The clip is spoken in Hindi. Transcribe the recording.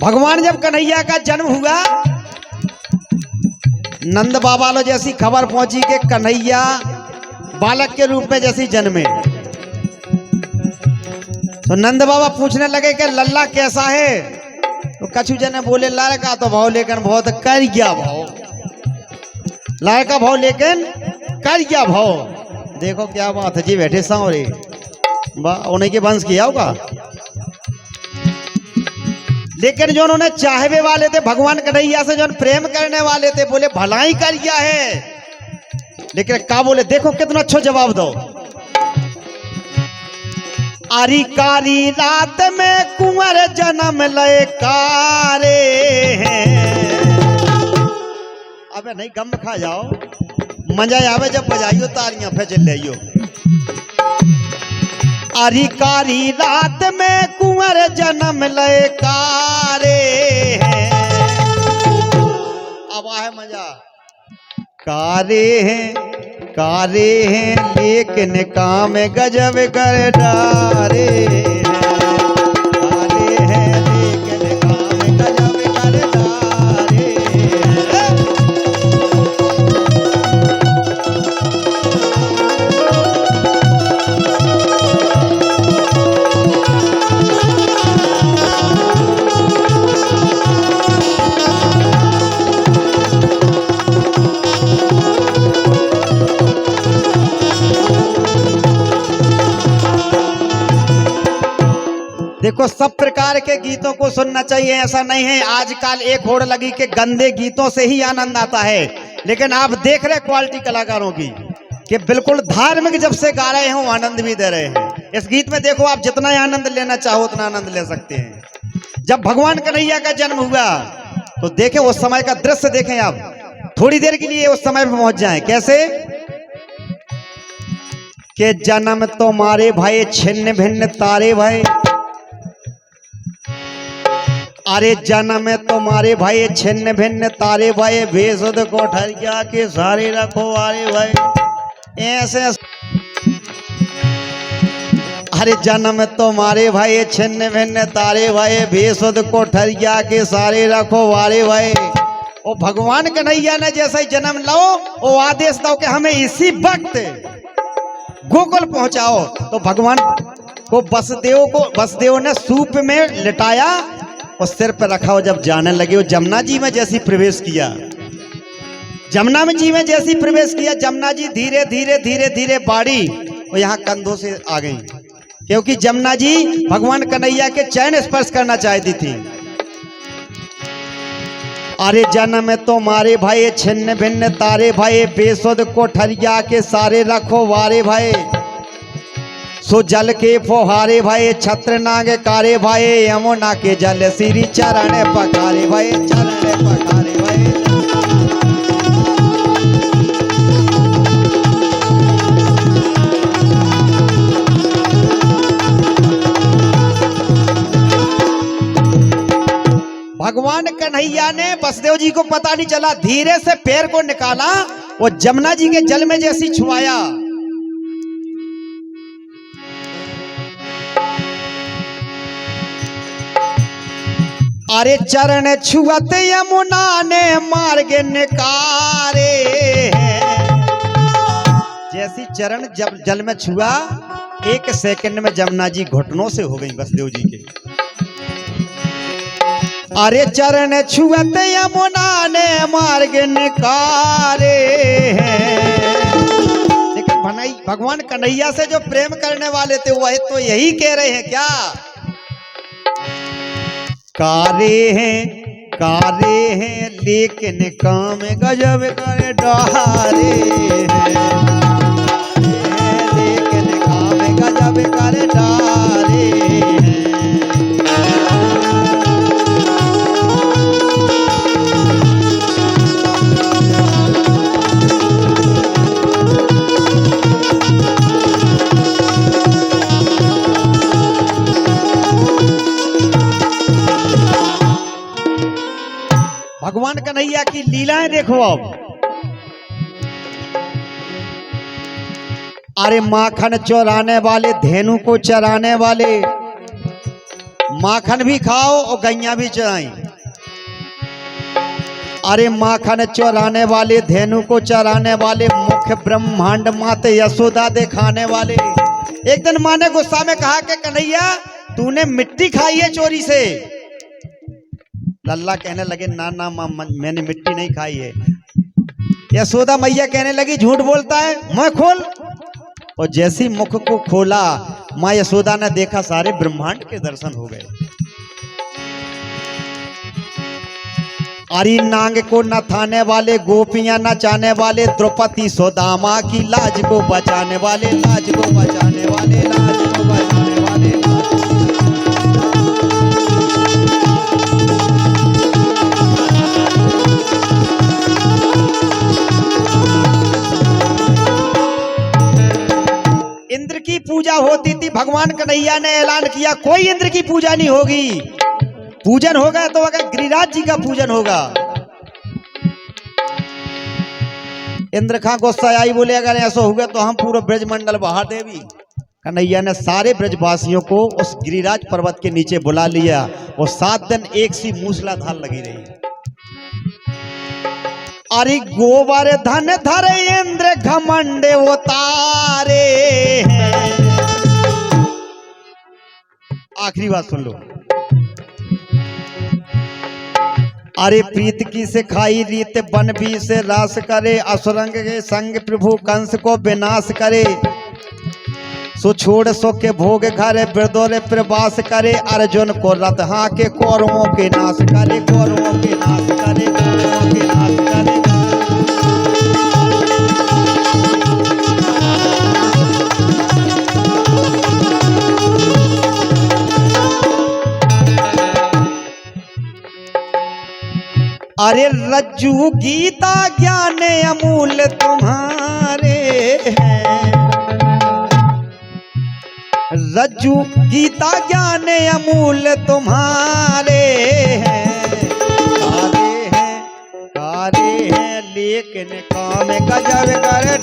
भगवान जब कन्हैया का जन्म हुआ, नंद बाबा लो जैसी खबर पहुंची कि कन्हैया बालक के रूप में जैसी जन्मे, तो नंद बाबा पूछने लगे कि लल्ला कैसा है। तो कछु जने बोले लड़का तो भाव लेकिन बहुत कर गया भाव, लड़का भाव लेकिन कर गया भाव। देखो क्या बात है जी, बैठे सांवरे उन्हीं के वंश किया होगा। लेकिन जो उन्होंने चाहवे वाले थे भगवान कन्हैया से, जो प्रेम करने वाले थे, बोले भलाई कर गया है। लेकिन क्या बोले, देखो कितना अच्छा जवाब दो। आरी कारी रात में कुंवर जन्म लय कारे हैं। अबे नहीं गम खा जाओ, मजा आवे जब बजाइयो तालियां फिर चल जाइयो। आरी कारी रात में कुंवर जन्म लय कारे हैं। अब आए मजा। कारे हैं लेकिन काम गजब कर डारे हैं। कारे हैं लेकिन काम गजब कर डारे हैं। देखो सब प्रकार के गीतों को सुनना चाहिए, ऐसा नहीं है। आजकल एक होड़ लगी कि गंदे गीतों से ही आनंद आता है, लेकिन आप देख रहे क्वालिटी कलाकारों की कि बिल्कुल धार्मिक जब से गा रहे हैं आनंद भी दे रहे हैं। इस गीत में देखो आप जितना आनंद लेना चाहो उतना आनंद ले सकते हैं। जब भगवान कन्हैया का जन्म हुआ तो देखें उस समय का दृश्य देखें आप, थोड़ी देर के लिए उस समय पर पहुंच जाएं। कैसे कि जन्म तुम्हारे भाई छिन्न भिन्न तारे भाई, अरे जन्म तुम्हारे भाई छिन्न भिन्न तारे भाई, बेसुध कोठरिया के सारे रखो अरे भाई ऐसे। अरे जन्म तुम्हारे भाई छिन्न भिन्न तारे भाई, बेसुध कोठरिया के सारे रखो वारे भाई। ओ भगवान कन्हैया ने जैसे ही जन्म लो वो आदेश दो कि हमें इसी वक्त गोकुल पहुंचाओ। तो भगवान को वसुदेव ने सूप में लिटाया और सिर पर रखा हो। जब जाने लगे वो जमुना जी में जैसी प्रवेश किया, जमुना में जी में जैसी प्रवेश किया, जमुना जी धीरे धीरे धीरे धीरे बाड़ी और यहाँ कंधों से आ गई, क्योंकि जमुना जी भगवान कन्हैया के चरण स्पर्श करना चाहती थी। अरे जन्म तुम्हारे भाई छिन्न भिन्न तारे भाई, बेसुध कोठरिया के सारे रखो वारे भाई। सो जल के फुहारे भाई, छत्र नाग कारे भाई, यमुना के जल सिरी चरण पखारे भाई, चरण पखारे भाई। भगवान कन्हैया ने वसुदेव जी को पता नहीं चला, धीरे से पैर को निकाला और जमुना जी के जल में जैसी छुआया। अरे चरण छुअत यमुना ने मार्ग निकारे हैं। जैसी चरण जब जल में छुआ, एक सेकंड में जमुना जी घुटनों से हो गई वसुदेव जी के। अरे चरण छुअत यमुना ने मार्ग निकारे हैं। लेकिन भगवान कन्हैया से जो प्रेम करने वाले थे वह तो यही कह रहे हैं क्या, कारे हैं लेकिन काम गजब कर डारे हैं। लेकिन काम गजब कर डारे हैं। भगवान कन्हैया की लीलाएं देखो अब। अरे माखन चोराने वाले, धेनु को चराने वाले, माखन भी खाओ और गैया भी चराई। अरे माखन चौराने वाले, धेनु को चराने वाले, मुख्य ब्रह्मांड माते यशोदा दिखाने वाले। एक दिन माँ ने गुस्सा में कहा कि कन्हैया तूने मिट्टी खाई है चोरी से। लल्ला कहने लगे ना ना माँ मैंने मिट्टी नहीं खाई है। यशोदा मैया कहने लगी झूठ बोलता है, मुंह खोल। और जैसे ही मुख को खोला माँ यशोदा ने देखा सारे ब्रह्मांड के दर्शन हो गए। अरे नांग को नथाने वाले, गोपियां नचाने वाले, द्रौपदी सुदामा की लाज को बचाने वाले, लाज को बचाने वाले, लाज को बचाने वाले। इंद्र की पूजा होती थी, भगवान कन्हैया ने ऐलान किया कोई इंद्र की पूजा नहीं होगी, पूजन होगा तो अगर गिरिराज जी का पूजन होगा। इंद्र खां गुस्सा आई, बोले अगर ऐसा होगा तो हम पूरा ब्रजमंडल बहा देवी। कन्हैया ने सारे ब्रजवासियों को उस गिरिराज पर्वत के नीचे बुला लिया और 7 दिन एक सी मूसलाधार लगी रही। अरे गोबर धन धरे इंद्र घमंडे उतारे। आखिरी बात सुन लो। अरे प्रीत की से खाई रीत बन भी से रास करे, असुरंग के संग प्रभु कंस को विनाश करे। सो छोड़ सो के भोग घरे बिरदोरे प्रवास करे, अर्जुन को रथ हाँ के कौरवों के नाश करे, कौरवों के नाश करे, कौरवों के नाश करे। अरे रज्जू गीता ज्ञान अमूल तुम्हारे हैं, रज्जू गीता ज्ञान अमूल तुम्हारे हैं। कारे हैं लेकिन काम गजब कर